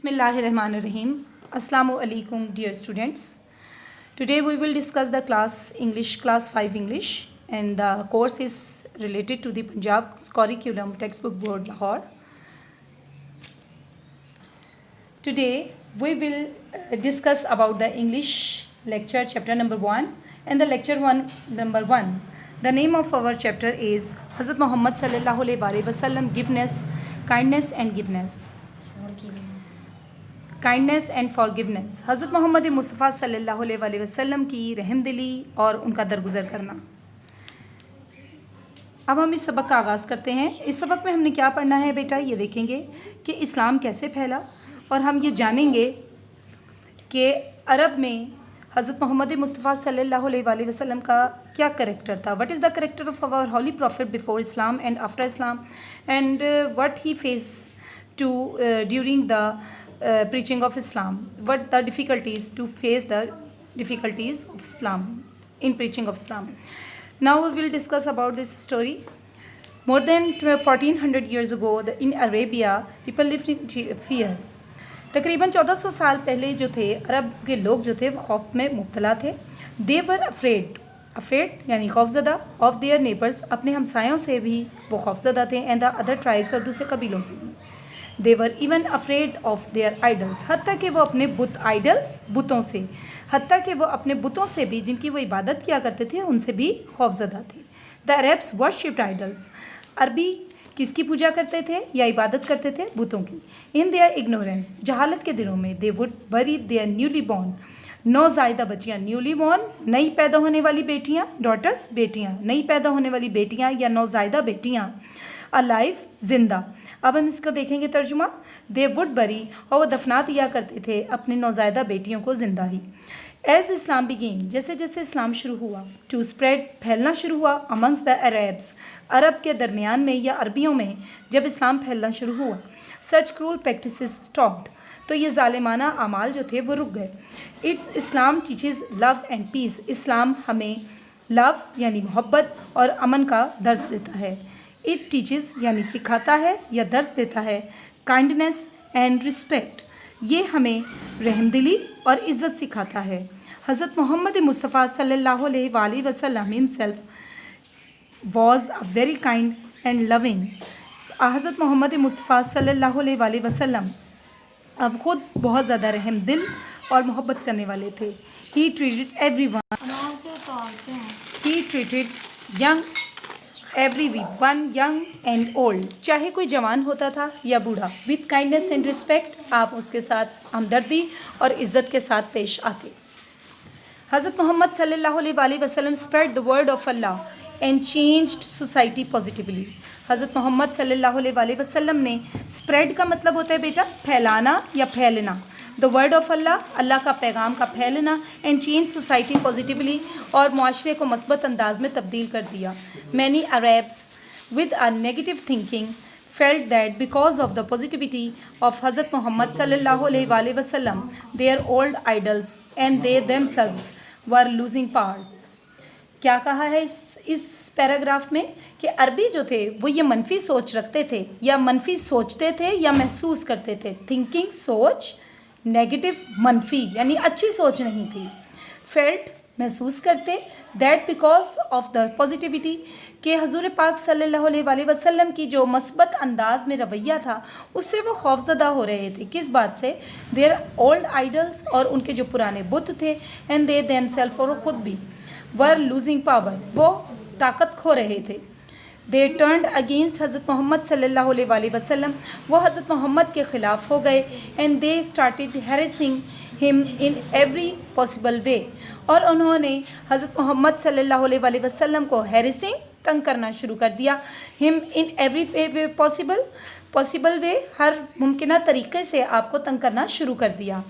Bismillahirrahmanirrahim. Assalamu alaikum dear students. Today we will discuss the class 5 English, and the course is related to the Punjab curriculum textbook board Lahore. Today we will discuss about the English lecture chapter number 1 and the lecture 1 number 1. The name of our chapter is Hazrat Muhammad sallallahu alaihi wasallam giveness, kindness and giveness. Kindness and forgiveness. हज़रत मोहम्मद मुस्तफ़ा सल्लल्लाहु अलैहि वसल्लम की रहमदिली और उनका दरगुजर करना। अब हम इस सबक का आगाज़ करते हैं। इस सबक में हमने क्या पढ़ना है बेटा, ये देखेंगे कि इस्लाम कैसे फैला, और हम ये जानेंगे कि अरब में हज़रत मोहम्मद मुस्तफ़ा सल्लल्लाहु अलैहि वसल्लम का क्या करेक्टर था। What is the character of our holy prophet before Islam and after Islam, and what he face to during the preaching of Islam, what the difficulties to face the difficulties of Islam in preaching of Islam. Now we will discuss about this story. More than 1400 years ago in Arabia people lived in fear. तकरीबन 1400 साल पहले जो थे अरब के लोग जो थे वो खौफ में मुब्तला थे. They were afraid यानी खौफज़दा of their neighbors, अपने हमसायों से भी वो खौफज़दा थे, and the other tribes और दूसरे कबीलों से भी. They were even afraid of their idols, हत्ता कि वो अपने बुतों से, हत्ता कि वो अपने बुतों से भी जिनकी वो इबादत किया करते थे उनसे भी खौफज़दा थे. The Arabs worshipped idols. अरबी किसकी पूजा करते थे या इबादत करते थे? बुतों की. In their ignorance, जहालत के दिनों में, they would bury their newly born, नौज़ायदा बच्चियाँ, न्यूली बॉर्न नई पैदा होने वाली बेटियाँ, डॉटर्स बेटियाँ, नई पैदा होने वाली बेटियाँ या नौज़ायदा बेटियाँ, अलाइव जिंदा. अब हम इसको देखेंगे तर्जुमा. दे वुड बरी, और वो दफना दिया करते थे अपने नौज़ायदा बेटियों को जिंदा ही. एज इस्लाम बिगेन, जैसे जैसे इस्लाम शुरू हुआ, टू स्प्रेड, फैलना शुरू हुआ, अमंग्स द अरब्स, अरब के दरमियान में या अरबियों में जब इस्लाम फैलना शुरू हुआ, सच क्रूल प्रैक्टिसेस स्टॉप्ड, तो ये ज़ालिमाना अमाल जो थे वो रुक गए. इस्लाम टीचेस लव एंड पीस, इस्लाम हमें लव यानी मोहब्बत और अमन का दर्स देता है. इट टीचेस यानी सिखाता है या दर्स देता है, काइंडनेस एंड रिस्पेक्ट, ये हमें रहमदिली और इज़्ज़त सिखाता है. हज़रत मोहम्मद मुस्तफ़ा सल्लल्लाहु अलैहि वसल्लम himself was a very kind and loving. हज़रत मोहम्मद मुस्तफ़ा सल्लल्लाहु अलैहि वसल्लम अब ख़ुद बहुत ज़्यादा रहम दिल और मोहब्बत करने वाले थे. He treated everyone young and old, चाहे कोई जवान होता था या बूढ़ा, विथ काइंडनेस एंड रिस्पेक्ट, आप उसके साथ हमदर्दी और इज़्ज़त के साथ पेश आते. हज़रत मोहम्मद सल्लल्लाहु अलैहि वसल्लम spread the word of Allah and changed society positively. हज़रत मोहम्मद सल्लल्लाहु अलैहि वसल्लम ने, स्प्रेड का मतलब होता है बेटा फैलाना या फैलना, द वर्ड ऑफ अल्लाह, अल्लाह का पैगाम का फैलना, एंड चेंज सोसाइटी पॉजिटिवली, और माशरे को मस्बत अंदाज में तब्दील कर दिया. Many Arabs with a negative thinking felt that because of the positivity of Hazrat Muhammad sallallahu alaihi wasallam, their old idols and they themselves were losing powers. क्या कहा है इस पैराग्राफ में कि अरबी जो थे वो ये मनफी सोच रखते थे या मनफी सोचते थे या महसूस करते थे. थिंकिंग सोच, नेगेटिव मनफी यानी अच्छी सोच नहीं थी. फेल्ट महसूस करते, that because of the positivity, कि हजूर पाक सल्लल्लाहु अलैहि वसल्लम की जो मस्बत अंदाज में रवैया था उससे वो खौफज़दा हो रहे थे. किस बात से? देयर ओल्ड आइडल्स, और उनके जो पुराने बुत थे, एंड दे देमसेल्फ, और खुद भी, वर लूजिंग पावर, वो ताकत खो रहे थे. दे टर्न्ड अगेंस्ट हज़रत मोहम्मद सल्लल्लाहु अलैहि वसल्लम, वो हज़रत मोहम्मद के ख़िलाफ़ हो गए. And they started harassing him in every possible way, और उन्होंने हज़रत मोहम्मद सल्लल्लाहु अलैहि वसल्लम को हैरेसिंग, तंग करना शुरू कर दिया. Him in every way possible way, हर मुमकिन तरीक़े से आपको तंग करना शुरू कर दिया.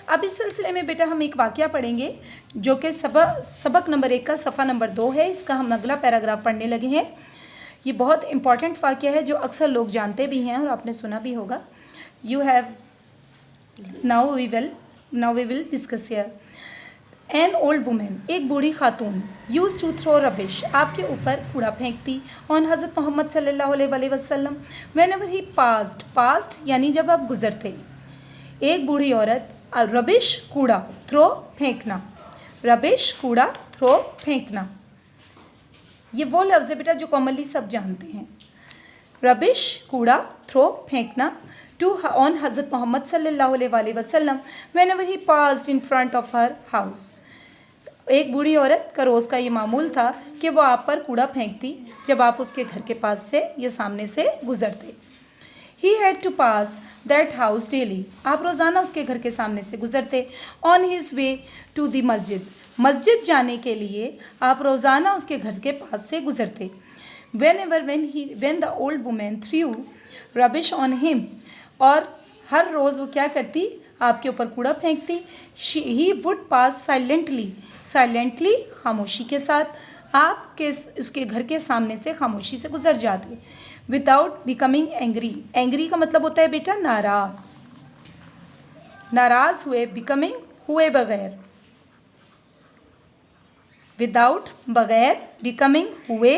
अब इस सिलसिले में बेटा हम एक वाक़या पढ़ेंगे जो कि सबक नंबर 1 का सफ़ा नंबर 2 है. इसका हम अगला पैराग्राफ पढ़ने लगे हैं. ये बहुत इंपॉर्टेंट वाक़या है जो अक्सर लोग जानते भी हैं और आपने सुना भी होगा. You have now we will discuss here. An old woman, एक बूढ़ी खातून, यूज टू थ्रो रबिश, आपके ऊपर कूड़ा फेंकती, ऑन हज़रत मोहम्मद सल्लल्लाहु अलैहि वसल्लम, वेन एवर ही पास्ट यानी जब आप गुजरते. एक बूढ़ी औरत रबिश कूड़ा थ्रो फेंकना, रबिश कूड़ा थ्रो फेंकना, ये वो लफ्ज़ है बेटा जो कॉमनली सब जानते हैं। रबिश कूड़ा थ्रो फेंकना टू ऑन हज़रत मोहम्मद सल्लल्लाहु अलैहि वसल्लम whenever he passed in front of her house. एक बूढ़ी औरत का रोज़ का ये मामूल था कि वो आप पर कूड़ा फेंकती जब आप उसके घर के पास से या सामने से गुजरते। He had to pass that house daily, आप रोज़ाना उसके घर के सामने से गुजरते। On his way to the masjid, मस्जिद जाने के लिए आप रोज़ाना उसके घर के पास से गुजरते। when the old woman threw rubbish on him, और हर रोज़ वो क्या करती, आपके ऊपर कूड़ा फेंकती। ही वुड पास साइलेंटली खामोशी के साथ आपके उसके घर के सामने से खामोशी से गुजर जाते। विदाउट बिकमिंग एंग्री, एंग्री का मतलब होता है बेटा नाराज़, नाराज़ हुए, बिकमिंग हुए बगैर, विदाउट बगैर, बिकमिंग हुए,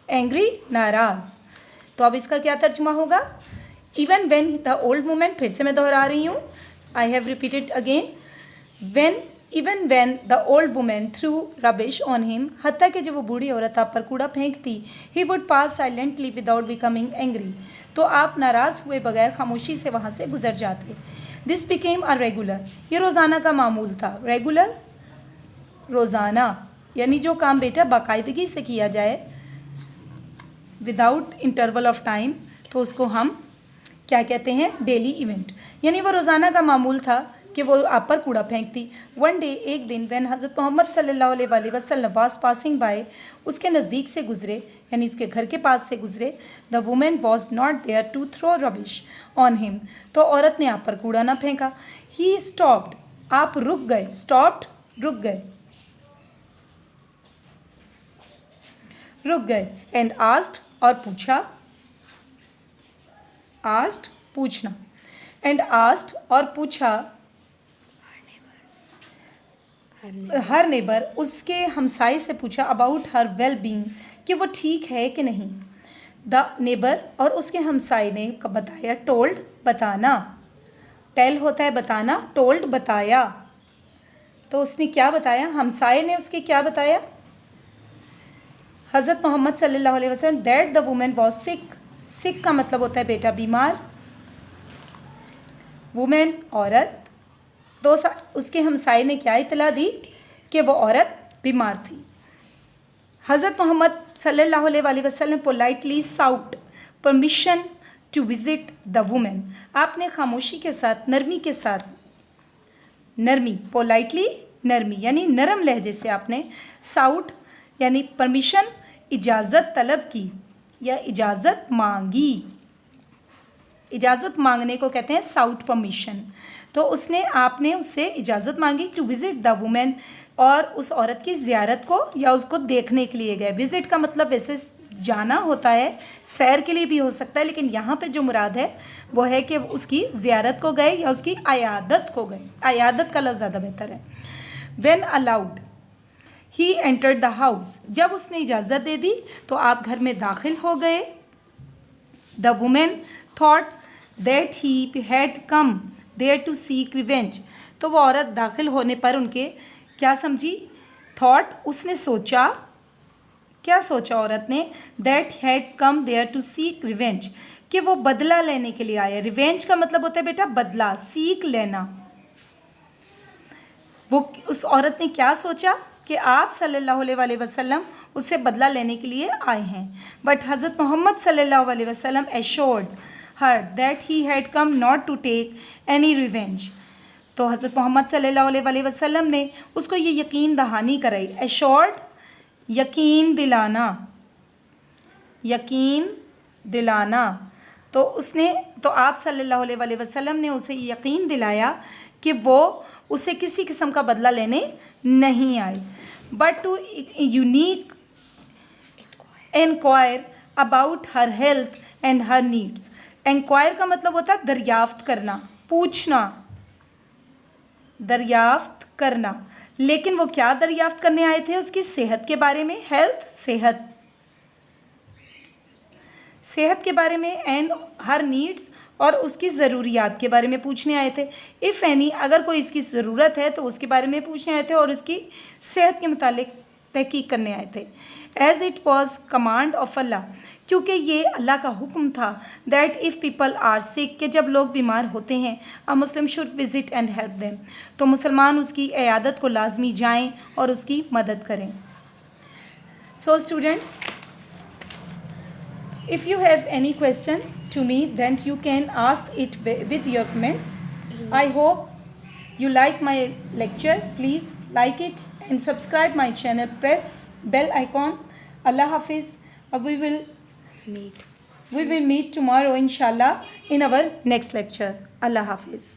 एंग्री नाराज़। तो अब इसका क्या तर्जुमा होगा? Even when the old women, फिर से मैं दोहरा रही हूँ, I have repeated again, even when the old women threw rubbish on him, हत्ता कि जब वो बूढ़ी औरत आप पर कूड़ा फेंकती, he would pass silently without becoming angry, तो आप नाराज़ हुए बगैर खामोशी से वहाँ से गुजर जाते। दिस बिकेम अ रेगुलर, ये रोज़ाना का मामूल था। रेगुलर रोज़ाना, यानी जो काम बेटा बाकायदगी से किया जाए विदाउट इंटरवल ऑफ टाइम, तो उसको हम क्या कहते हैं? Daily event. यानी वो रोज़ाना का मामूल था कि वो आप पर कूड़ा फेंकती। वन डे, एक दिन, व्हेन हज़रत मोहम्मद सल्लल्लाहु अलैहि वसल्लम वाज पासिंग बाय, उसके नज़दीक से गुजरे, यानी उसके घर के पास से गुजरे। The women was not there to throw rubbish on him, तो औरत ने आप पर कूड़ा ना फेंका। ही स्टॉप्ड, आप रुक गए, स्टॉप्ड रुक गए, रुक गए। एंड आस्क्ड, और पूछा, आस्क्ड पूछना, एंड आस्क्ड और पूछा, हर नेबर, उसके हमसाई से पूछा, अबाउट हर वेल बीइंग, कि वो ठीक है कि नहीं। द नेबर, और उसके हमसाई ने बताया, टोल्ड बताना, टेल होता है बताना, टोल्ड बताया। तो उसने क्या बताया? हमसाए ने उसके क्या बताया? हज़रत मोहम्मद सल्लल्लाहु अलैहि वसल्लम that the women was sick, sick का मतलब होता है बेटा बीमार, वुमेन औरत। तो उसके हमसाए ने क्या इतला दी? कि वो औरत बीमार थी। हज़रत मोहम्मद सल्लल्लाहु अलैहि वसल्लम politely sought permission to visit the woman, आपने खामोशी के साथ, नरमी के साथ, नरमी, पोलाइटली नरमी यानी नरम लहजे से आपने, साउट यानी परमिशन, इजाज़त तलब की या इजाज़त मांगी। इजाज़त मांगने को कहते हैं साउट परमिशन। तो उसने, आपने उससे इजाज़त मांगी टू विज़िट द वुमेन, और उस औरत की ज़ियारत को या उसको देखने के लिए गए। विज़िट का मतलब वैसे जाना होता है, सैर के लिए भी हो सकता है, लेकिन यहाँ पे जो मुराद है वो है कि उसकी ज़ियारत को गए या उसकी अयादत को गए। अयादत का लफ्ज़ ज़्यादा बेहतर है। When allowed he entered the house, जब उसने इजाज़त दे दी तो आप घर में दाखिल हो गए। The woman thought that he had come there to seek revenge, तो वो औरत दाखिल होने पर उनके क्या समझी? थॉट, उसने सोचा, क्या सोचा औरत ने? That had come there to seek revenge, कि वो बदला लेने के लिए आया। रिवेंज का मतलब होता है बेटा बदला, सीख लेना। वो उस औरत ने क्या सोचा? कि आप सल्लल्लाहु अलैहि वसल्लम उससे बदला लेने के लिए आए हैं। बट हज़रत मोहम्मद सल्लल्लाहु अलैहि वसल्लम assured her that he had come not to take any revenge, तो हज़रत मोहम्मद सल्लल्लाहु अलैहि वसल्लम ने उसको ये यकीन दहानी कराई। एश्योर्ड यकीन दिलाना, यकीन दिलाना। तो उसने, तो आप सल्लल्लाहु अलैहि वसल्लम ने उसे यकीन दिलाया कि वो उसे किसी किस्म का बदला लेने नहीं आए। But to unique inquire about her health and her needs. Inquire का मतलब होता है दरियाफ्त करना, पूछना, दरियाफ्त करना। लेकिन वो क्या दरियाफ्त करने आए थे? उसकी सेहत के बारे में, हेल्थ सेहत, सेहत के बारे में, एंड हर नीड्स, और उसकी ज़रूरियात के बारे में पूछने आए थे। इफ़ एनी, अगर कोई इसकी ज़रूरत है तो उसके बारे में पूछने आए थे और उसकी सेहत के मुतालिक तहकीक करने आए थे। As it was command of Allah, क्योंकि ये अल्लाह का हुक्म था, that if people are sick, कि जब लोग बीमार होते हैं, a Muslim should visit and help them, तो मुसलमान उसकी इयादत को लाजमी जाएं और उसकी मदद करें। So students, if you have any question to me, then you can ask it with your comments. I hope you like my lecture. Please like it and subscribe my channel. Press bell icon. Allah Hafiz. We will meet tomorrow inshallah in our next lecture. Allah Hafiz.